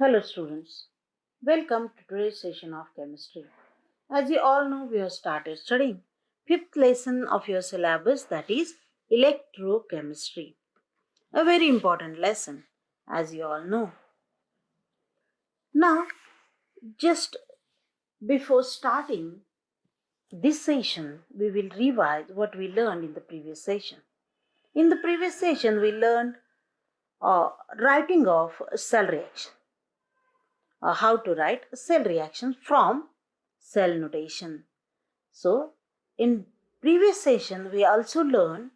Hello students, welcome to today's session of chemistry. As you all know, we have started studying fifth lesson of your syllabus, that is electrochemistry. A very important lesson, as you all know. Now, just before starting this session, we will revise what we learned in the previous session. In the previous session, we learned writing of cell reaction. How to write cell reactions from cell notation. So, in previous session, we also learned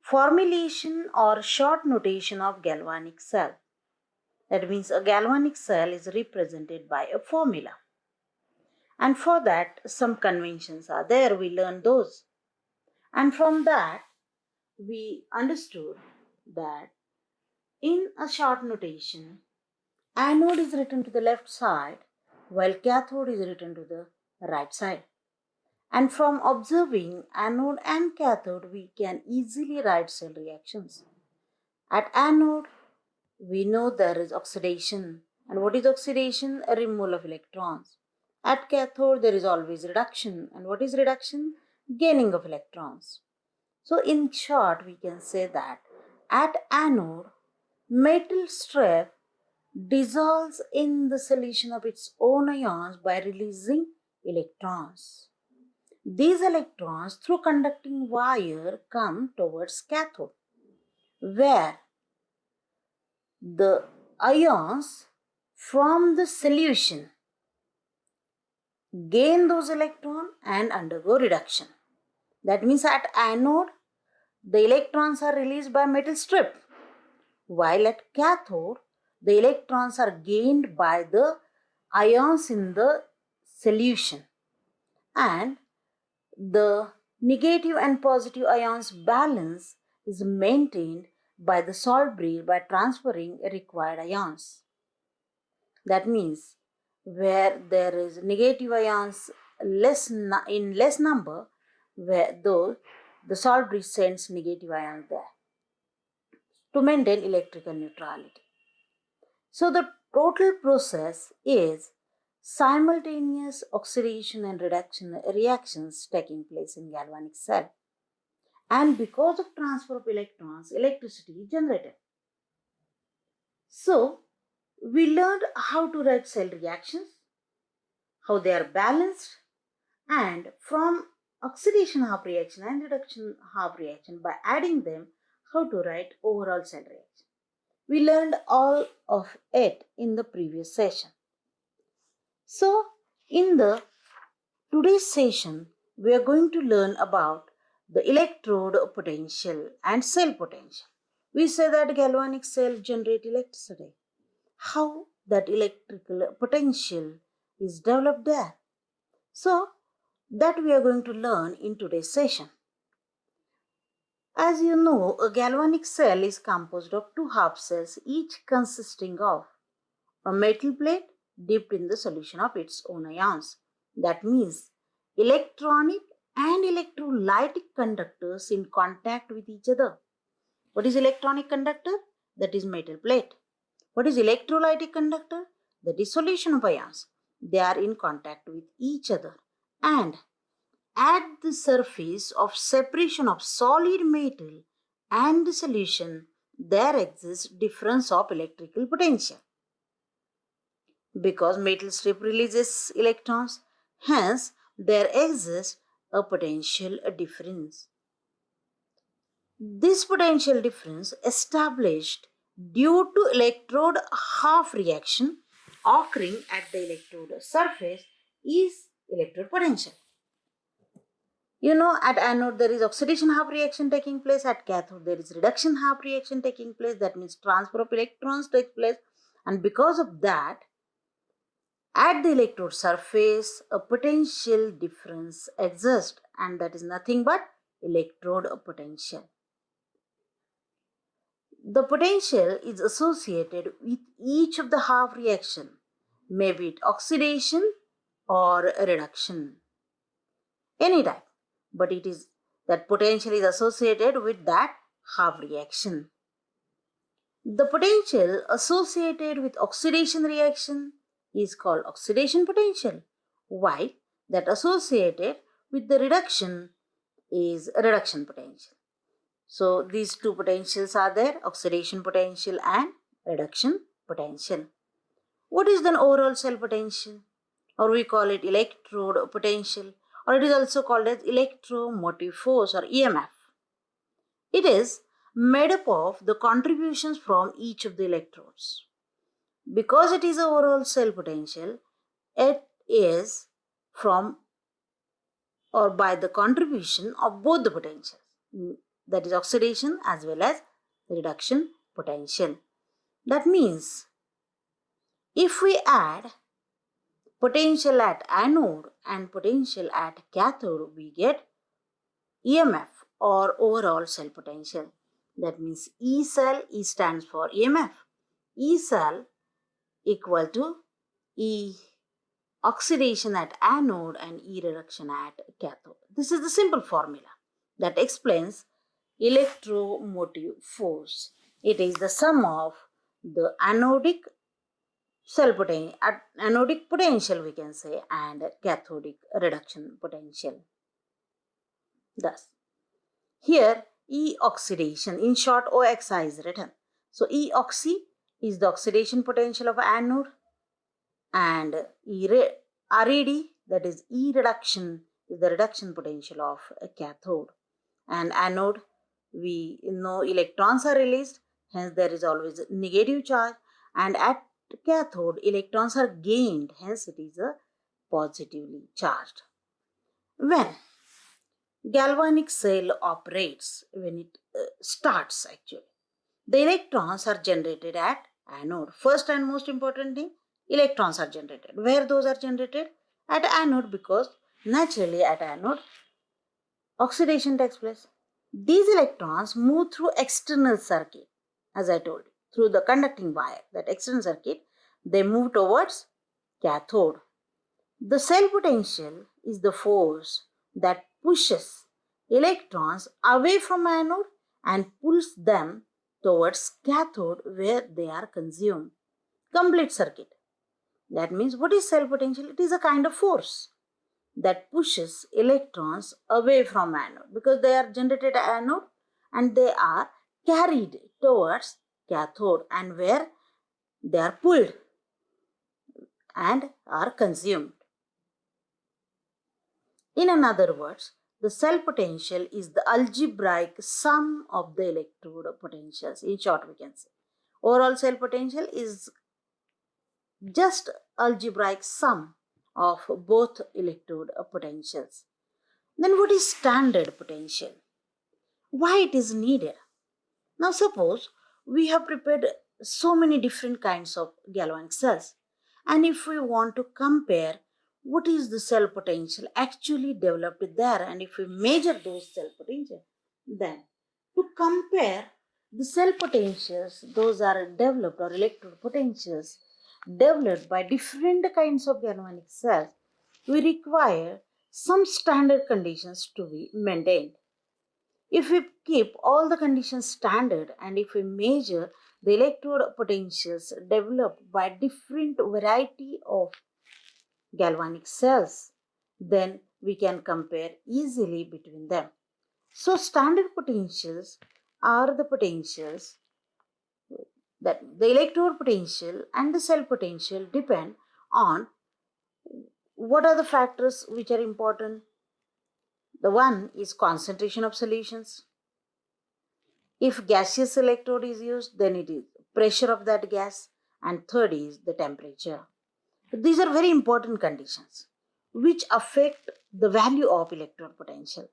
formulation or short notation of galvanic cell. That means a galvanic cell is represented by a formula. And for that, some conventions are there. We learned those. And from that, we understood that in a short notation, anode is written to the left side while cathode is written to the right side. And from observing anode and cathode, we can easily write cell reactions. At anode, we know there is oxidation. And what is oxidation? A removal of electrons. At cathode, there is always reduction. And what is reduction? Gaining of electrons. So in short, we can say that at anode, metal strip dissolves in the solution of its own ions by releasing electrons. These electrons, through conducting wire, come towards cathode, where the ions from the solution gain those electrons and undergo reduction. That means at anode, the electrons are released by metal strip, while at cathode, the electrons are gained by the ions in the solution, and the negative and positive ions balance is maintained by the salt bridge by transferring required ions. That means where there is negative ions in less number, where though the salt bridge sends negative ions there to maintain electrical neutrality. So the total process is simultaneous oxidation and reduction reactions taking place in galvanic cell. And because of transfer of electrons, electricity is generated. So, we learned how to write cell reactions, how they are balanced, and from oxidation half reaction and reduction half reaction, by adding them, how to write overall cell reaction. We learned all of it in the previous session. So, in the today's session, we are going to learn about the electrode potential and cell potential. We say that galvanic cells generate electricity. How that electrical potential is developed there. So, that we are going to learn in today's session. As you know, a galvanic cell is composed of two half cells, each consisting of a metal plate dipped in the solution of its own ions. That means electronic and electrolytic conductors in contact with each other. What is electronic conductor? That is metal plate. What is electrolytic conductor? That is solution of ions. They are in contact with each other. And at the surface of separation of solid metal and the solution, there exists difference of electrical potential. Because metal strip releases electrons, hence there exists a potential difference. This potential difference established due to electrode half reaction occurring at the electrode surface is electrode potential. You know, at anode there is oxidation half reaction taking place, at cathode there is reduction half reaction taking place, that means transfer of electrons takes place, and because of that, at the electrode surface, a potential difference exists, and that is nothing but electrode potential. The potential is associated with each of the half reaction, maybe it oxidation or reduction, any type, but it is that potential is associated with that half reaction. The potential associated with oxidation reaction is called oxidation potential, while that associated with the reduction is reduction potential. So these two potentials are there, oxidation potential and reduction potential. What is then overall cell potential? Or we call it electrode potential, or it is also called as electromotive force or EMF. It is made up of the contributions from each of the electrodes. Because it is a overall cell potential, it is from or by the contribution of both the potentials, that is oxidation as well as reduction potential. That means if we add potential at anode and potential at cathode, we get EMF or overall cell potential. That means E cell, E stands for EMF. E cell equal to E oxidation at anode and E reduction at cathode. This is the simple formula that explains electromotive force. It is the sum of the anodic cell potential, anodic potential we can say, and cathodic reduction potential. Thus, here E oxidation, in short OXI is written. So E oxy is the oxidation potential of anode, and RED, that is E reduction, is the reduction potential of a cathode. And anode, we know electrons are released, hence there is always a negative charge, and at cathode electrons are gained, hence it is a positively charged. When galvanic cell operates, when it starts actually, the electrons are generated at anode. First and most important thing, electrons are generated. Where those are generated? At anode, because naturally at anode oxidation takes place. These electrons move through external circuit, as I told you, through the conducting wire, that external circuit, they move towards cathode. The cell potential is the force that pushes electrons away from anode and pulls them towards cathode where they are consumed. Complete circuit. That means what is cell potential? It is a kind of force that pushes electrons away from anode because they are generated at anode and they are carried towards cathode and where they are pulled and are consumed. In other words, the cell potential is the algebraic sum of the electrode potentials. In short, we can say overall cell potential is just algebraic sum of both electrode potentials. Then what is standard potential? Why it is needed? Now suppose we have prepared so many different kinds of galvanic cells, and if we want to compare what is the cell potential actually developed there, and if we measure those cell potential, then to compare the cell potentials, those are developed or electrode potentials developed by different kinds of galvanic cells, we require some standard conditions to be maintained. If we keep all the conditions standard and if we measure the electrode potentials developed by different variety of galvanic cells, then we can compare easily between them. So standard potentials are the potentials that the electrode potential and the cell potential depend on what are the factors which are important. The one is concentration of solutions. If gaseous electrode is used, then it is pressure of that gas, and third is the temperature. These are very important conditions which affect the value of electrode potential.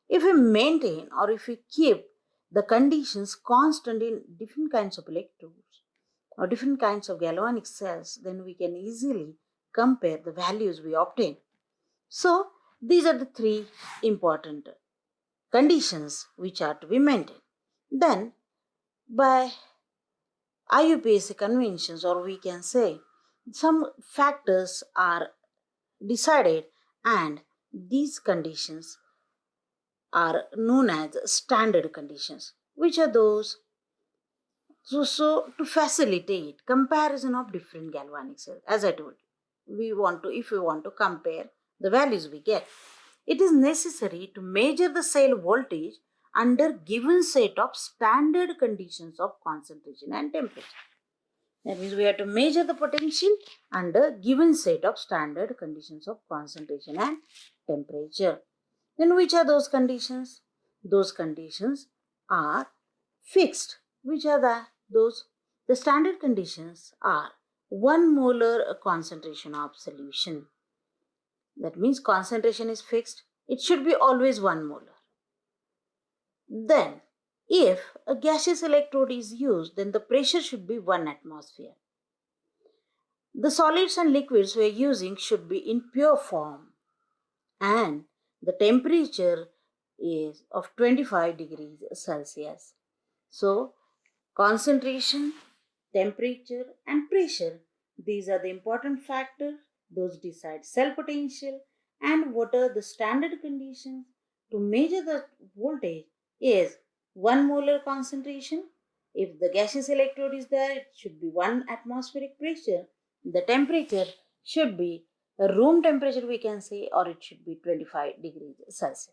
If we maintain or if we keep the conditions constant in different kinds of electrodes or different kinds of galvanic cells, then we can easily compare the values we obtain. So, these are the three important conditions which are to be maintained. Then, by Iupac conventions, or we can say some factors are decided, and these conditions are known as standard conditions. Which are those? So to facilitate comparison of different galvanic cells, as I told you, if we want to compare the values we get, it is necessary to measure the cell voltage under given set of standard conditions of concentration and temperature. That means we have to measure the potential under given set of standard conditions of concentration and temperature. Then which are those conditions? Those conditions are fixed. Which are those? The standard conditions are 1 molar concentration of solution. That means concentration is fixed. It should be always 1 molar. Then, if a gaseous electrode is used, then the pressure should be 1 atmosphere. The solids and liquids we are using should be in pure form, and the temperature is of 25 degrees Celsius. So, concentration, temperature and pressure, these are the important factors. Those decide cell potential. And what are the standard conditions to measure the voltage is 1 molar concentration. If the gaseous electrode is there, it should be 1 atmospheric pressure. The temperature should be a room temperature, we can say, or it should be 25 degrees Celsius.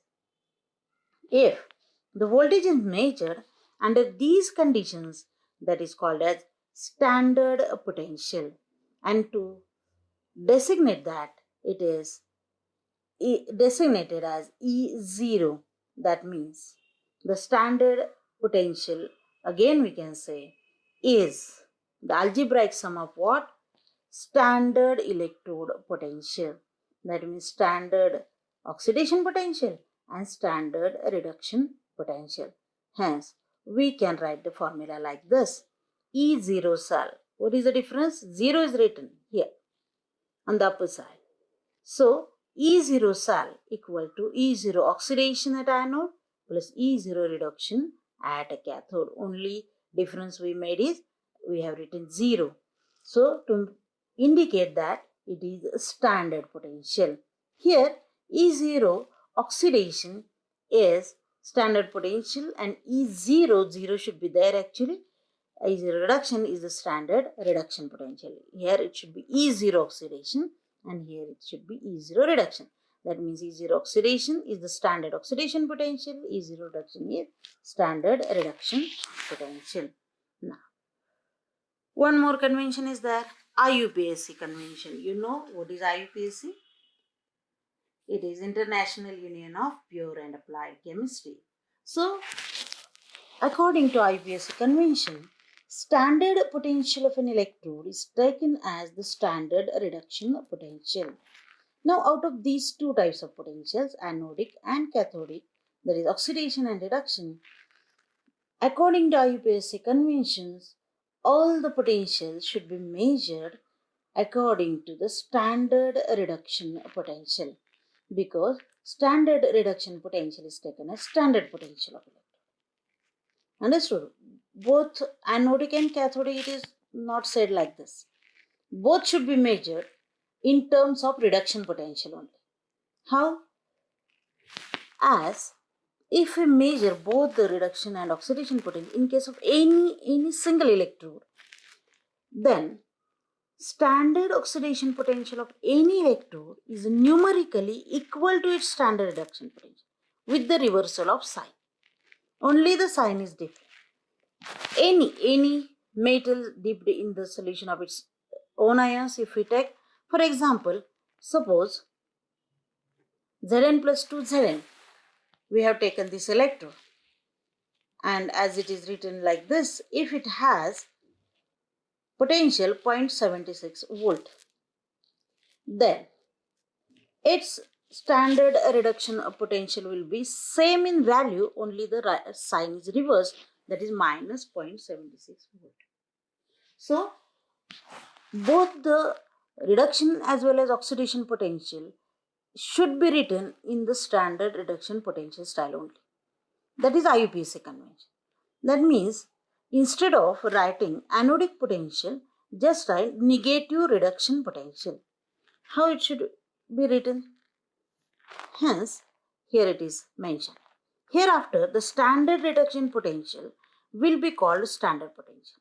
If the voltage is measured under these conditions, that is called as standard potential, and to designate that, it is designated as E0. That means the standard potential, again we can say, is the algebraic sum of what? Standard electrode potential. That means standard oxidation potential and standard reduction potential. Hence, we can write the formula like this. E0 cell. What is the difference? 0 is written here on the upper side. So, E0 cell equal to E0 oxidation at anode plus E0 reduction at a cathode. Only difference we made is we have written 0. So, to indicate that it is a standard potential. Here, E0 oxidation is standard potential and E0, 0 should be there actually. E0 reduction is the standard reduction potential. Here it should be E0 oxidation and here it should be E0 reduction. That means E0 oxidation is the standard oxidation potential, E0 reduction is standard reduction potential. Now, one more convention is there, IUPAC convention. You know what is IUPAC? It is International Union of Pure and Applied Chemistry. So, according to IUPAC convention, standard potential of an electrode is taken as the standard reduction potential. Now, out of these two types of potentials, anodic and cathodic, that is oxidation and reduction, according to IUPAC conventions, all the potentials should be measured according to the standard reduction potential, because standard reduction potential is taken as standard potential of electrode. Understood? Both anodic and cathodic, it is not said like this. Both should be measured in terms of reduction potential only. How? As if we measure both the reduction and oxidation potential in case of any single electrode, then standard oxidation potential of any electrode is numerically equal to its standard reduction potential with the reversal of sign. Only the sign is different. Any metal dipped in the solution of its own ions, if we take, for example, suppose Zn plus 2 Zn, we have taken this electrode, and as it is written like this, if it has potential 0.76 volt, then its standard reduction potential will be same in value, only the sign is reversed, that is minus 0.76 volt. So, both the reduction as well as oxidation potential should be written in the standard reduction potential style only. That is IUPAC convention. That means instead of writing anodic potential, just write negative reduction potential. How it should be written? Hence, here it is mentioned. Hereafter, the standard reduction potential will be called standard potential.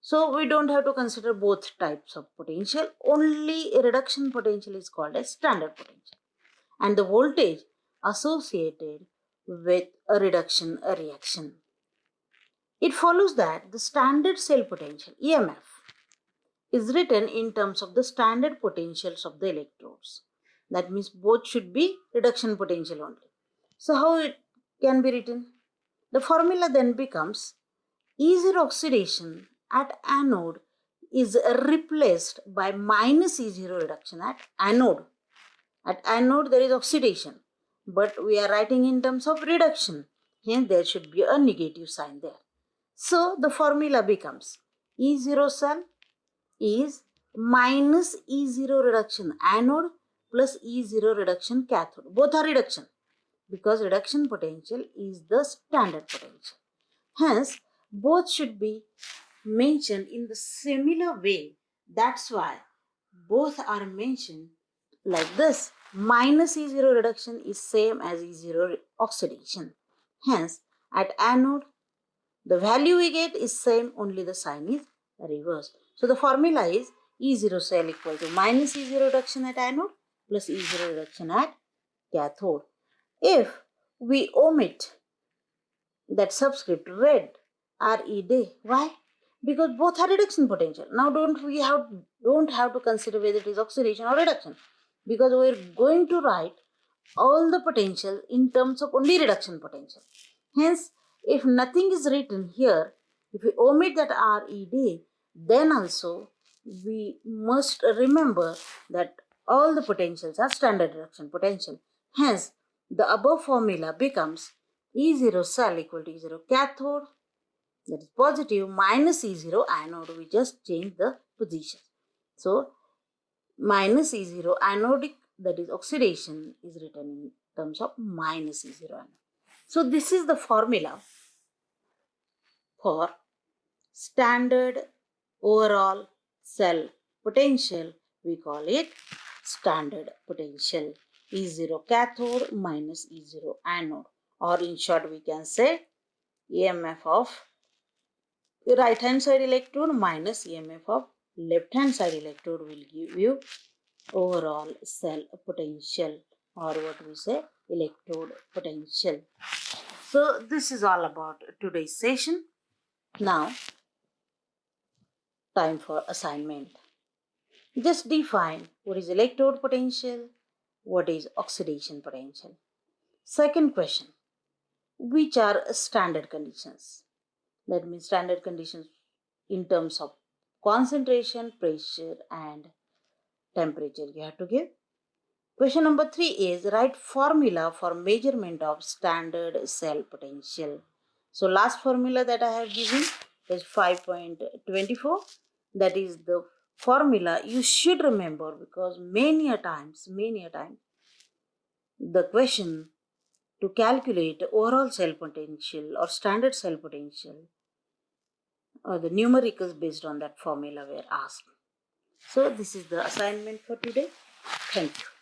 So we don't have to consider both types of potential. Only a reduction potential is called as standard potential. And the voltage associated with a reduction reaction. It follows that the standard cell potential, EMF, is written in terms of the standard potentials of the electrodes. That means both should be reduction potential only. So how it can be written? The formula then becomes E0 oxidation at anode is replaced by minus E0 reduction at anode. At anode there is oxidation, but we are writing in terms of reduction. Hence there should be a negative sign there. So the formula becomes E0 cell is minus E0 reduction anode plus E0 reduction cathode. Both are reduction because reduction potential is the standard potential. Hence, both should be mentioned in the similar way. That's why both are mentioned like this. Minus E0 reduction is same as E0 oxidation. Hence, at anode, the value we get is same, only the sign is reversed. So the formula is E0 cell equal to minus E0 reduction at anode plus E0 reduction at cathode. If we omit that subscript red RED, why? Because both are reduction potential. Now don't have to consider whether it is oxidation or reduction, because we are going to write all the potential in terms of only reduction potential. Hence, if nothing is written here, if we omit that RED, then also we must remember that all the potentials are standard reduction potential. Hence, the above formula becomes E0 cell equal to E0 cathode, that is positive, minus E0 anode. We just change the position. So, minus E0 anodic, that is oxidation, is written in terms of minus E0 anode. So, this is the formula for standard overall cell potential. We call it standard potential. E0 cathode minus E0 anode, or in short we can say EMF of right hand side electrode minus EMF of left hand side electrode will give you overall cell potential, or what we say electrode potential. So this is all about today's session. Now time for assignment. Just define what is electrode potential, what is oxidation potential. Second question, which are standard conditions? That means standard conditions in terms of concentration, pressure and temperature you have to give. Question number 3 is write formula for measurement of standard cell potential. So last formula that I have given is 5.24. That is the formula you should remember, because many a times the question to calculate overall cell potential or standard cell potential or the numericals based on that formula were asked. So this is the assignment for today. Thank you.